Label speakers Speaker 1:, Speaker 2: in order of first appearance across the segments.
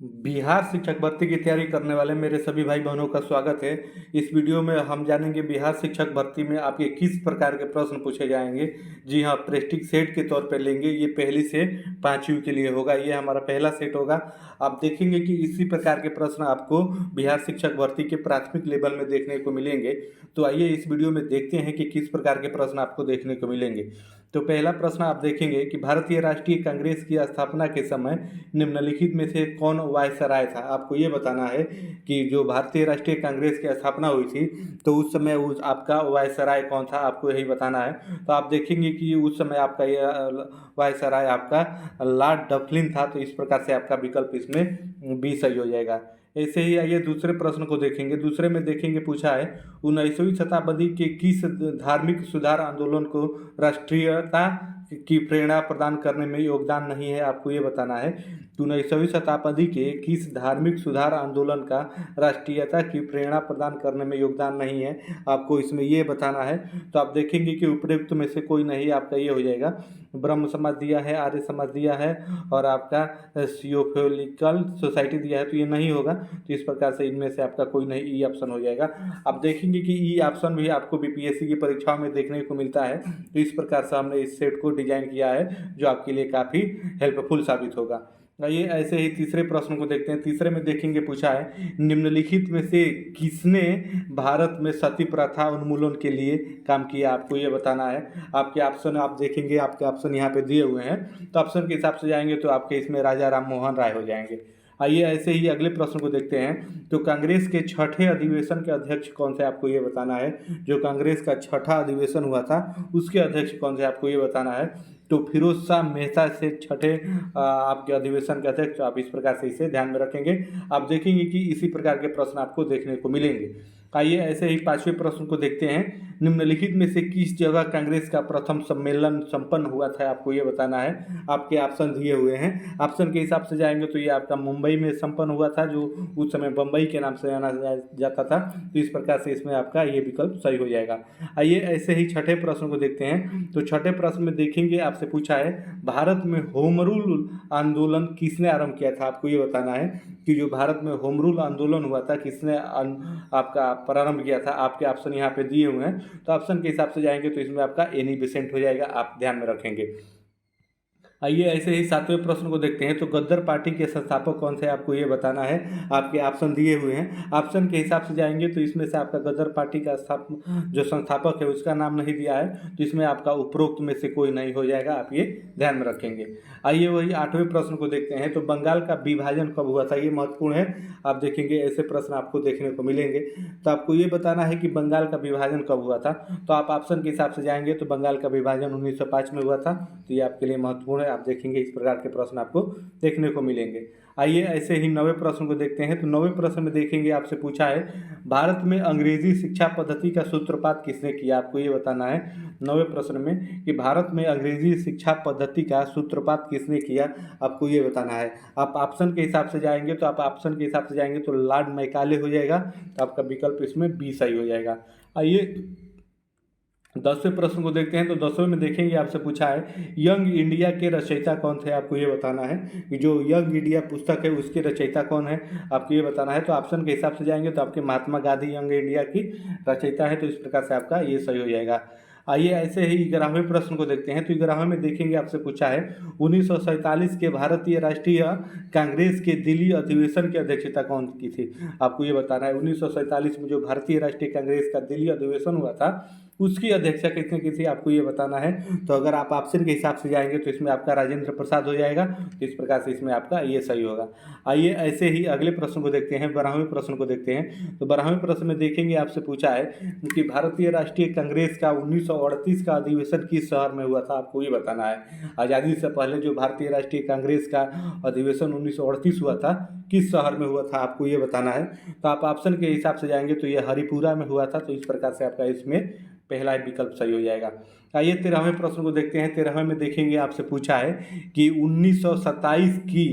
Speaker 1: बिहार शिक्षक भर्ती की तैयारी करने वाले मेरे सभी भाई बहनों का स्वागत है। इस वीडियो में हम जानेंगे बिहार शिक्षक भर्ती में आपके किस प्रकार के प्रश्न पूछे जाएंगे। जी हाँ, प्रेस्टिज सेट के तौर पर लेंगे। ये पहली से पाँचवीं के लिए होगा, ये हमारा पहला सेट होगा। आप देखेंगे कि इसी प्रकार के प्रश्न आपको बिहार शिक्षक भर्ती के प्राथमिक लेवल में देखने को मिलेंगे। तो आइए इस वीडियो में देखते हैं कि किस प्रकार के प्रश्न आपको देखने को मिलेंगे। तो पहला प्रश्न आप देखेंगे कि भारतीय राष्ट्रीय कांग्रेस की स्थापना के समय निम्नलिखित में से कौन वायसराय था। आपको ये बताना है कि जो भारतीय राष्ट्रीय कांग्रेस की स्थापना हुई थी तो उस समय उस आपका वायसराय कौन था, आपको यही बताना है। तो आप देखेंगे कि उस समय आपका ये वायसराय आपका लॉर्ड डफलिन था। तो इस प्रकार से आपका विकल्प इसमें बी सही हो जाएगा। ऐसे ही आइए दूसरे प्रश्न को देखेंगे। दूसरे में देखेंगे पूछा है 19वीं शताब्दी के किस धार्मिक सुधार आंदोलन को राष्ट्रीयता की प्रेरणा प्रदान करने में योगदान नहीं है। आपको ये बताना है 19वीं शताब्दी के किस धार्मिक सुधार आंदोलन का राष्ट्रीयता की प्रेरणा प्रदान करने में योगदान नहीं है, आपको इसमें ये बताना है। तो आप देखेंगे कि उपयुक्त में से कोई नहीं, आपका ये हो जाएगा। ब्रह्म समाज दिया है, आर्य समाज दिया है और आपका थियोफिलिकल सोसाइटी दिया है, तो ये नहीं होगा। तो इस प्रकार से इनमें से आपका कोई नहीं, ई ऑप्शन हो जाएगा। आप देखेंगे कि ई ऑप्शन भी आपको बीपीएससी की परीक्षाओं में देखने को मिलता है। तो इस प्रकार से हमने इस सेट को डिजाइन किया है जो आपके लिए काफ़ी हेल्पफुल साबित होगा। आइए ऐसे ही तीसरे प्रश्न को देखते हैं। तीसरे में देखेंगे पूछा है निम्नलिखित में से किसने भारत में सती प्रथा उन्मूलन के लिए काम किया, आपको ये बताना है। आपके ऑप्शन आप देखेंगे, आपके ऑप्शन यहाँ पे दिए हुए हैं। तो ऑप्शन के हिसाब से जाएंगे तो आपके इसमें राजा राम मोहन राय हो जाएंगे। आइए ऐसे ही अगले प्रश्न को देखते हैं। तो कांग्रेस के छठे अधिवेशन के अध्यक्ष कौन से, आपको ये बताना है। जो कांग्रेस का छठा अधिवेशन हुआ था उसके अध्यक्ष कौन से, आपको ये बताना है। तो फिरोज शाह मेहता से छठे आपके अधिवेशन के अध्यक्ष, आप इस प्रकार से इसे ध्यान में रखेंगे। आप देखेंगे कि इसी प्रकार के प्रश्न आपको देखने को मिलेंगे। आइए ऐसे ही पांचवें प्रश्न को देखते हैं। निम्नलिखित में से किस जगह कांग्रेस का प्रथम सम्मेलन संपन्न हुआ था, आपको ये बताना है। आपके ऑप्शन दिए हुए हैं। ऑप्शन के हिसाब से जाएंगे तो ये आपका मुंबई में संपन्न हुआ था, जो उस समय बम्बई के नाम से जाना जाता था। तो इस प्रकार से इसमें आपका ये विकल्प सही हो जाएगा। आइए ऐसे ही छठे प्रश्न को देखते हैं। तो छठे प्रश्न में देखेंगे, आपसे पूछा है भारत में होम रूल आंदोलन किसने आरंभ किया था, आपको ये बताना है कि जो भारत में होम रूल आंदोलन हुआ था किसने आपका प्रारंभ किया था। आपके ऑप्शन यहाँ पे दिए हुए हैं। तो ऑप्शन के हिसाब से जाएंगे तो इसमें आपका एनी बेसेंट हो जाएगा, आप ध्यान में रखेंगे। आइए ऐसे ही सातवें प्रश्न को देखते हैं। तो गद्दर पार्टी के संस्थापक कौन से, आपको ये बताना है। आपके ऑप्शन दिए हुए हैं। ऑप्शन के हिसाब से जाएंगे तो इसमें से आपका गद्दर पार्टी का जो संस्थापक है उसका नाम नहीं दिया है, तो इसमें आपका उपरोक्त में से कोई नहीं हो जाएगा, आप ये ध्यान में रखेंगे। आइए वही आठवें प्रश्न को देखते हैं। तो बंगाल का विभाजन कब हुआ था, ये महत्वपूर्ण है। आप देखेंगे ऐसे प्रश्न आपको देखने को मिलेंगे। तो आपको ये बताना है कि बंगाल का विभाजन कब हुआ था। तो आप ऑप्शन के हिसाब से जाएंगे तो बंगाल का विभाजन 1905 में हुआ था। तो ये आपके लिए महत्वपूर्ण है। आप देखेंगे इस प्रकार के प्रश्न आपको देखने को मिलेंगे। आइए ऐसे ही नवे प्रश्न को देखते हैं। तो नवे प्रश्न में देखेंगे, आपसे पूछा है भारत में अंग्रेजी शिक्षा पद्धति का सूत्रपात किसने किया, आपको ये बताना है। नवे प्रश्न में कि भारत में अंग्रेजी शिक्षा पद्धति का सूत्रपात किसने किया, आपको ये बताना है। आप ऑप्शन के हिसाब से जाएंगे तो आप ऑप्शन के हिसाब से जाएंगे तो लॉर्ड मैकाले हो जाएगा। तो आपका विकल्प इसमें बी सही हो जाएगा। आइए 10वें प्रश्न को देखते हैं। तो 10वें में देखेंगे, आपसे पूछा है यंग इंडिया के रचयिता कौन थे, आपको ये बताना है कि जो यंग इंडिया पुस्तक है उसके रचयिता कौन है, आपको ये बताना है। तो ऑप्शन के हिसाब से जाएंगे तो आपके महात्मा गांधी यंग इंडिया की रचयिता है। तो इस प्रकार से आपका ये सही हो जाएगा। आइए ऐसे ही 11वें प्रश्न को देखते हैं। तो 11वें में देखेंगे, आपसे पूछा है 1947 के भारतीय राष्ट्रीय कांग्रेस के दिल्ली अधिवेशन की अध्यक्षता कौन की थी, आपको ये बताना है। 1947 में जो भारतीय राष्ट्रीय कांग्रेस का दिल्ली अधिवेशन हुआ था उसकी अध्यक्षता किसने की थी, आपको ये बताना है। तो अगर आप ऑप्शन के हिसाब से जाएंगे तो इसमें आपका राजेंद्र प्रसाद हो जाएगा। तो इस प्रकार से इसमें आपका ये सही होगा। आइए ऐसे ही अगले प्रश्न को देखते हैं। 12वें प्रश्न को देखते हैं। तो 12वें प्रश्न में देखेंगे, आपसे पूछा है कि भारतीय राष्ट्रीय कांग्रेस का 1938 का अधिवेशन किस शहर में हुआ था, आपको ये बताना है। आज़ादी से पहले जो भारतीय राष्ट्रीय कांग्रेस का अधिवेशन 1938 हुआ था किस शहर में हुआ था, आपको ये बताना है। तो आप ऑप्शन के हिसाब से जाएंगे तो ये हरिपुरा में हुआ था। तो इस प्रकार से आपका इसमें पहला विकल्प सही हो जाएगा। आइए 13वें प्रश्न को देखते हैं। 13वें में देखेंगे, आपसे पूछा है कि 1927 की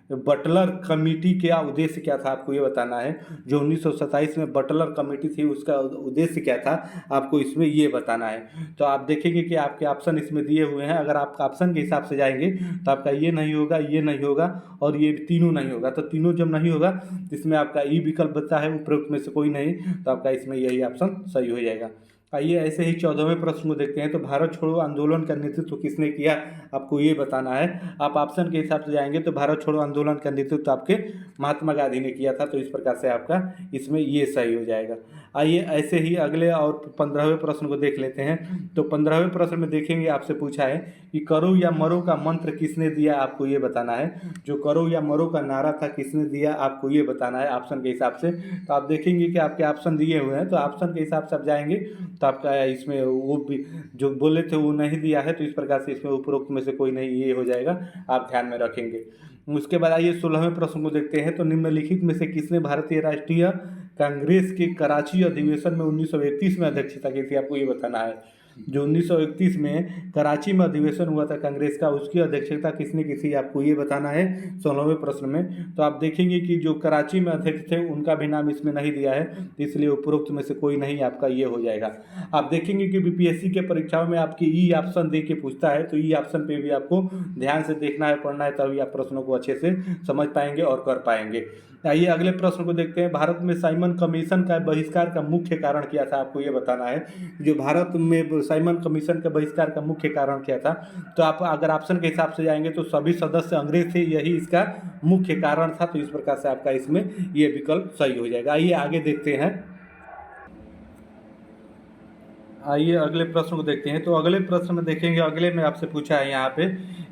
Speaker 1: बटलर कमेटी का उद्देश्य क्या था, आपको ये बताना है। जो 1927 में बटलर कमेटी थी उसका उद्देश्य क्या था, आपको इसमें ये बताना है। तो आप देखेंगे कि आपके ऑप्शन इसमें दिए हुए हैं। अगर आप ऑप्शन के हिसाब से जाएंगे तो आपका ये नहीं होगा, ये नहीं होगा और ये तीनों नहीं होगा। तो तीनों जब नहीं होगा तो इसमें आपका ई विकल्प बचता है, उपरोक्त में से कोई नहीं, तो आपका इसमें यही ऑप्शन सही हो जाएगा। आइए ऐसे ही 14वें प्रश्न को देखते हैं। तो भारत छोड़ो आंदोलन का नेतृत्व किसने किया, आपको ये बताना है। आप ऑप्शन के हिसाब से जाएंगे तो भारत छोड़ो आंदोलन का नेतृत्व आपके महात्मा गांधी ने किया था, तो इस प्रकार से आपका इसमें ये सही हो जाएगा। आइए ऐसे ही अगले और 15वें प्रश्न को देख लेते हैं। तो 15वें प्रश्न में देखेंगे, आपसे पूछा है कि करो या मरो का मंत्र किसने दिया, आपको ये बताना है। जो करो या मरो का नारा था किसने दिया, आपको ये बताना है ऑप्शन के हिसाब से। तो आप देखेंगे कि आपके ऑप्शन दिए हुए हैं, तो ऑप्शन के हिसाब से आप जाएंगे तो आपका इसमें वो भी जो बोले थे वो नहीं दिया है, तो इस प्रकार से इसमें उपरोक्त में से कोई नहीं, ये हो जाएगा, आप ध्यान में रखेंगे। उसके बाद आइए 16वें प्रश्न को देखते हैं। तो निम्नलिखित में से किसने भारतीय राष्ट्रीय कांग्रेस के कराची अधिवेशन में 1931 में अध्यक्षता की थी, आपको ये बताना है। जो 1931 में कराची में अधिवेशन हुआ था कांग्रेस का, उसकी अध्यक्षता किसने की थी, आपको ये बताना है 16वें प्रश्न में। तो आप देखेंगे कि जो कराची में अध्यक्ष थे उनका भी नाम इसमें नहीं दिया है, इसलिए उपरोक्त में से कोई नहीं, आपका ये हो जाएगा। आप देखेंगे कि बीपीएससी के परीक्षाओं में आपकी ई ऑप्शन दे के पूछता है, तो ई ऑप्शन पे भी आपको ध्यान से देखना है, पढ़ना है, तभी आप प्रश्नों को अच्छे से समझ पाएंगे और कर पाएंगे। आइए अगले प्रश्न को देखते हैं। भारत में साइमन कमीशन का बहिष्कार का मुख्य कारण क्या था, आपको ये बताना है। जो भारत में साइमन कमीशन का बहिष्कार का मुख्य कारण क्या था, तो आप अगर ऑप्शन के हिसाब से जाएंगे तो सभी सदस्य अंग्रेज थे, यही इसका मुख्य कारण था, तो इस प्रकार से आपका इसमें ये विकल्प सही हो जाएगा। आइए आगे देखते हैं। आइए अगले प्रश्न को देखते हैं। तो अगले प्रश्न में देखेंगे, अगले में आपसे पूछा है यहाँ पे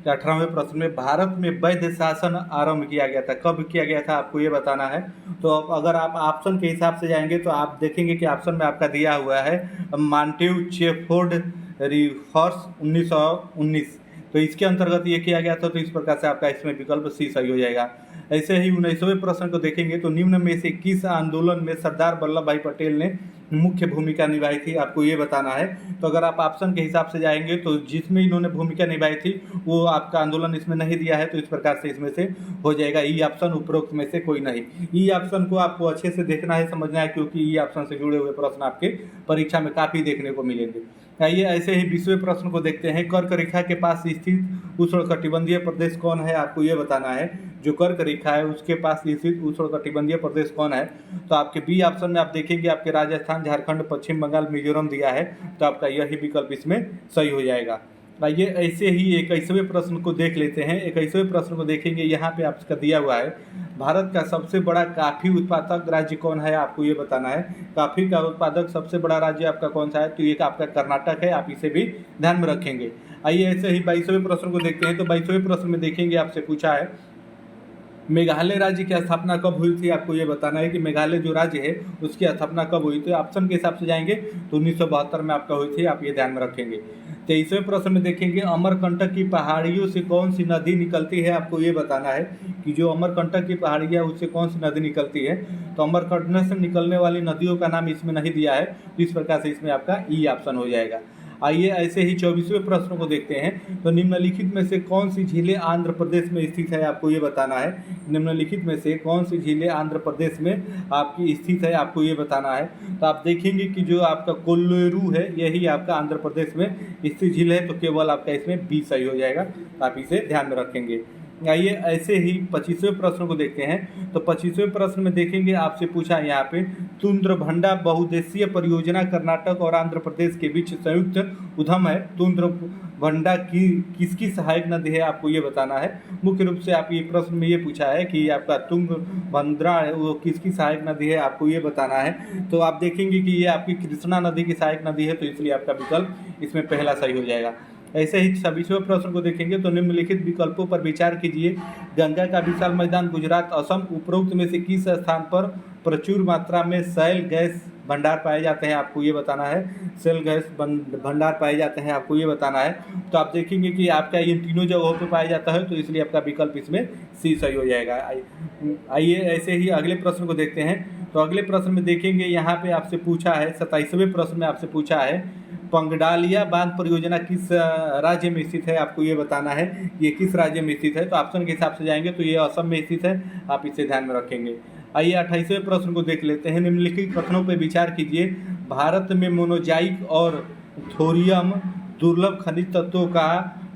Speaker 1: 18वें प्रश्न में भारत में वैध शासन आरंभ किया गया था, कब किया गया था, आपको ये बताना है। तो अगर आप ऑप्शन के हिसाब से जाएंगे तो आप देखेंगे कि ऑप्शन में आपका दिया हुआ है मॉन्टेग्यू चेफोर्ड रिफॉर्म्स 1919, तो इसके अंतर्गत ये किया गया था, तो इस प्रकार से आपका इसमें विकल्प सी सही हो जाएगा। ऐसे ही 19वें प्रश्न को देखेंगे। तो निम्न में से किस आंदोलन में सरदार वल्लभ भाई पटेल ने मुख्य भूमिका निभाई थी, आपको ये बताना है। तो अगर आप ऑप्शन के हिसाब से जाएंगे तो जिसमें इन्होंने भूमिका निभाई थी वो आपका आंदोलन इसमें नहीं दिया है, तो इस प्रकार से इसमें से हो जाएगा ई ऑप्शन, उपरोक्त में से कोई नहीं। ई ऑप्शन को आपको अच्छे से देखना है, समझना है, क्योंकि ई ऑप्शन से जुड़े हुए प्रश्न आपके परीक्षा में काफ़ी देखने को मिलेंगे। आइए ऐसे ही 20वें प्रश्न को देखते हैं। कर्क रेखा के पास स्थित उष्णकटिबंधीय प्रदेश कौन है, आपको ये बताना है। जो कर्क रेखा है उसके पास स्थित उष्णकटिबंधीय प्रदेश कौन है, तो आपके बी ऑप्शन में आप देखेंगे आपके राजस्थान, झारखंड, पश्चिम बंगाल, मिजोरम दिया है, तो आपका यही विकल्प इसमें सही हो जाएगा। आइए ऐसे ही 21वें प्रश्न को देख लेते हैं। 21वें प्रश्न को देखेंगे, यहाँ पे आपका दिया हुआ है भारत का सबसे बड़ा कॉफ़ी उत्पादक राज्य कौन है, आपको ये बताना है। कॉफ़ी का उत्पादक सबसे बड़ा राज्य आपका कौन सा है, तो ये आपका कर्नाटक है, आप इसे भी ध्यान में रखेंगे। आइए ऐसे ही 22वें प्रश्न को देखते हैं। तो 22वें प्रश्न में देखेंगे, आपसे पूछा है मेघालय राज्य की स्थापना कब हुई थी, आपको ये बताना है कि मेघालय जो राज्य है उसकी स्थापना कब हुई थी। ऑप्शन के हिसाब से जाएंगे तो 1972 में आपका हुई थी, आप ये ध्यान में रखेंगे। 23वें प्रश्न में देखेंगे, अमरकंटक की पहाड़ियों से कौन सी नदी निकलती है, आपको ये बताना है कि जो अमरकंटक की पहाड़ियाँ उससे कौन सी नदी निकलती है। तो अमरकंटक से निकलने वाली नदियों का नाम इसमें नहीं दिया है, इस प्रकार से इसमें आपका ई ऑप्शन हो जाएगा। आइए ऐसे ही 24वें प्रश्न को देखते हैं। तो निम्नलिखित में से कौन सी झीलें आंध्र प्रदेश में स्थित है, आपको ये बताना है। निम्नलिखित में से कौन सी झीलें आंध्र प्रदेश में आपकी स्थित है, आपको ये बताना है। तो आप देखेंगे कि जो आपका कोल्लेरू है यही आपका आंध्र प्रदेश में स्थित झील है, तो केवल आपका इसमें बी सही हो जाएगा, आप इसे ध्यान में रखेंगे। आइए ऐसे ही 25वें प्रश्न को देखते हैं। तो 25वें प्रश्न में देखेंगे, आपसे पूछा है यहाँ पे तुंद्रभंडा बहुउद्देशीय परियोजना कर्नाटक और आंध्र प्रदेश के बीच संयुक्त उद्यम है। तुंद्रभंडा की किसकी सहायक नदी है, आपको ये बताना है। मुख्य रूप से आप ये प्रश्न में ये पूछा है कि आपका तुंगभद्रा है वो किसकी सहायक नदी है, आपको ये बताना है। तो आप देखेंगे कि ये आपकी कृष्णा नदी की सहायक नदी है, तो इसलिए आपका विकल्प इसमें पहला सही हो जाएगा। ऐसे ही 26वें प्रश्न को देखेंगे। तो निम्नलिखित विकल्पों पर विचार कीजिए। गंगा का विशाल मैदान गुजरात, असम, उपरोक्त में से किस स्थान पर प्रचुर मात्रा में शैल गैस भंडार पाए जाते हैं, आपको ये बताना है। शैल गैस भंडार पाए जाते हैं, आपको ये बताना है। तो आप देखेंगे कि आपका इन तीनों जगहों पर पाया जाता है, तो इसलिए आपका विकल्प इसमें सी सही हो जाएगा। आइए ऐसे ही अगले प्रश्न को देखते हैं। तो अगले प्रश्न में देखेंगे, यहाँ पे आपसे पूछा है 27वें प्रश्न में आपसे पूछा है पंगडालिया बांध परियोजना किस राज्य में स्थित है, आपको ये बताना है ये किस राज्य में स्थित है। तो ऑप्शन के हिसाब से जाएंगे तो ये असम में स्थित है, आप इसे ध्यान में रखेंगे। आइए 28वें प्रश्न को देख लेते हैं। निम्नलिखित कथनों पर विचार कीजिए। भारत में मोनोजाइक और थोरियम दुर्लभ खनिज तत्वों का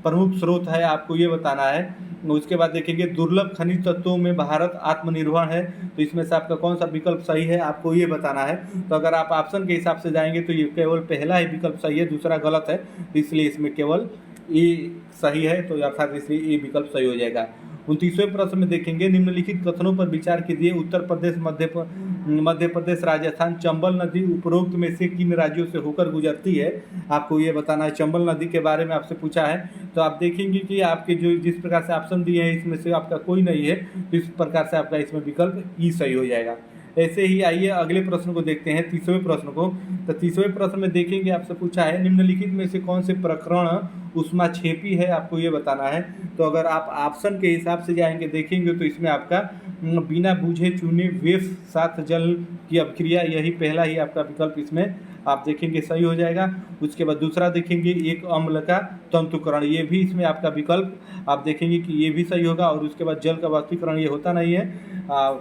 Speaker 1: प्रमुख स्रोत है, आपको ये बताना है। उसके बाद देखेंगे दुर्लभ खनिज तत्वों में भारत आत्मनिर्भर है, तो इसमें से आपका कौन सा विकल्प सही है, आपको ये बताना है। तो अगर आप ऑप्शन के हिसाब से जाएंगे तो ये केवल पहला ही विकल्प सही है, दूसरा गलत है, इसलिए इसमें केवल ए सही है, तो अर्थात इसलिए ए विकल्प सही हो जाएगा। 29वें प्रश्न में देखेंगे। निम्नलिखित कथनों पर विचार कीजिए। उत्तर प्रदेश, मध्य प्रदेश, राजस्थान, चंबल नदी उपरोक्त में से किन राज्यों से होकर गुजरती है, आपको ये बताना है। चंबल नदी के बारे में आपसे पूछा है, तो आप देखेंगे कि आपके जो जिस प्रकार से ऑप्शन दिए हैं इसमें से आपका कोई नहीं है, तो इस प्रकार से आपका इसमें विकल्प ई सही हो जाएगा। ऐसे ही आइए अगले प्रश्न को देखते हैं, 30वें प्रश्न को। तो 30वें प्रश्न में देखेंगे आपसे पूछा है निम्नलिखित में से कौन से प्रकरण ऊष्माक्षेपी है, आपको ये बताना है। तो अगर आप ऑप्शन के हिसाब से जाएंगे देखेंगे तो इसमें आपका बिना बूझे चूने वेफ साथ जल की अभिक्रिया, यही पहला ही आपका विकल्प इसमें आप देखेंगे सही हो जाएगा। उसके बाद दूसरा देखेंगे एक अम्ल का तंतुकरण, ये भी इसमें आपका विकल्प आप देखेंगे कि ये भी सही होगा। और उसके बाद जल का वाष्पीकरण ये होता नहीं है,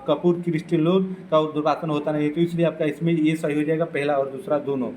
Speaker 1: कपूर क्रिस्टलों का उद्वाटन होता नहीं है, तो इसलिए आपका इसमें ये सही हो जाएगा, पहला और दूसरा दोनों।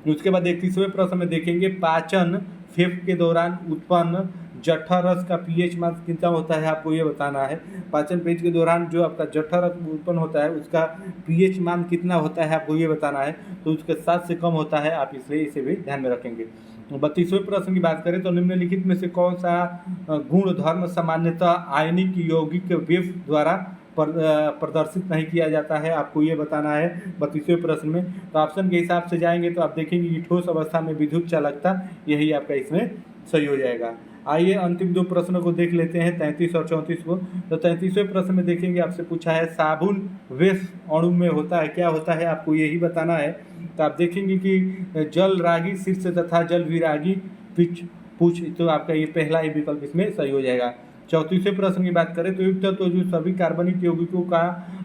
Speaker 1: उसके बाद 31वें प्रश्न में देखेंगे पाचन फेफ के दौरान उत्पन्न जठर रस का पीएच मान कितना होता है, आपको ये बताना है। पाचन पेज के दौरान जो आपका जठर रस उत्पन्न होता है उसका पीएच मान कितना होता है, आपको ये बताना है। तो उसके 7 से कम होता है, आप इसलिए इसे भी ध्यान में रखेंगे। 32वें प्रश्न की बात करें तो निम्नलिखित में से कौन सा गुण धर्म सामान्यतः आयनिक यौगिक वेव द्वारा प्रदर्शित नहीं किया जाता है, आपको ये बताना है 32वें प्रश्न में। तो ऑप्शन के हिसाब से जाएंगे तो आप देखेंगे कि ठोस अवस्था में विद्युत चालकता, यही आपका इसमें सही हो जाएगा। आइए अंतिम दो प्रश्नों को देख लेते हैं, 33 और 34 को। तो 33वें प्रश्न में देखेंगे आपसे पूछा है साबुन वेश अणु में होता है, क्या होता है, आपको यही बताना है। तो आप देखेंगे कि जल रागी शीर्ष तथा जल विरागी पिच पूछ, तो आपका ये पहला ही विकल्प इसमें सही हो जाएगा। 34वें प्रश्न की बात करें तो युक्त तो जो सभी कार्बनिक यौगिकों का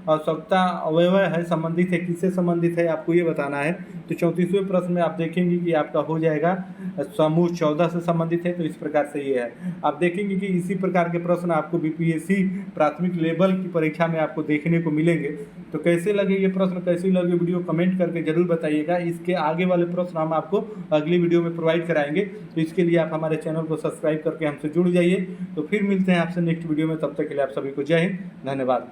Speaker 1: आवश्यकता अवयव है संबंधित है, किससे संबंधित है, आपको ये बताना है। तो 34वें प्रश्न में आप देखेंगे कि आपका हो जाएगा समूह 14 से संबंधित है, तो इस प्रकार से ये है। आप देखेंगे कि इसी प्रकार के प्रश्न आपको बीपीएससी प्राथमिक लेवल की परीक्षा में आपको देखने को मिलेंगे। तो कैसे लगे ये प्रश्न, कैसी लगे वीडियो, कमेंट करके जरूर बताइएगा। इसके आगे वाले प्रश्न हम आपको अगली वीडियो में प्रोवाइड कराएंगे, तो इसके लिए आप हमारे चैनल को सब्सक्राइब करके हमसे जुड़ जाइए। तो फिर मिलते हैं आपसे नेक्स्ट वीडियो में, तब तक के लिए आप सभी को जय हिंद, धन्यवाद।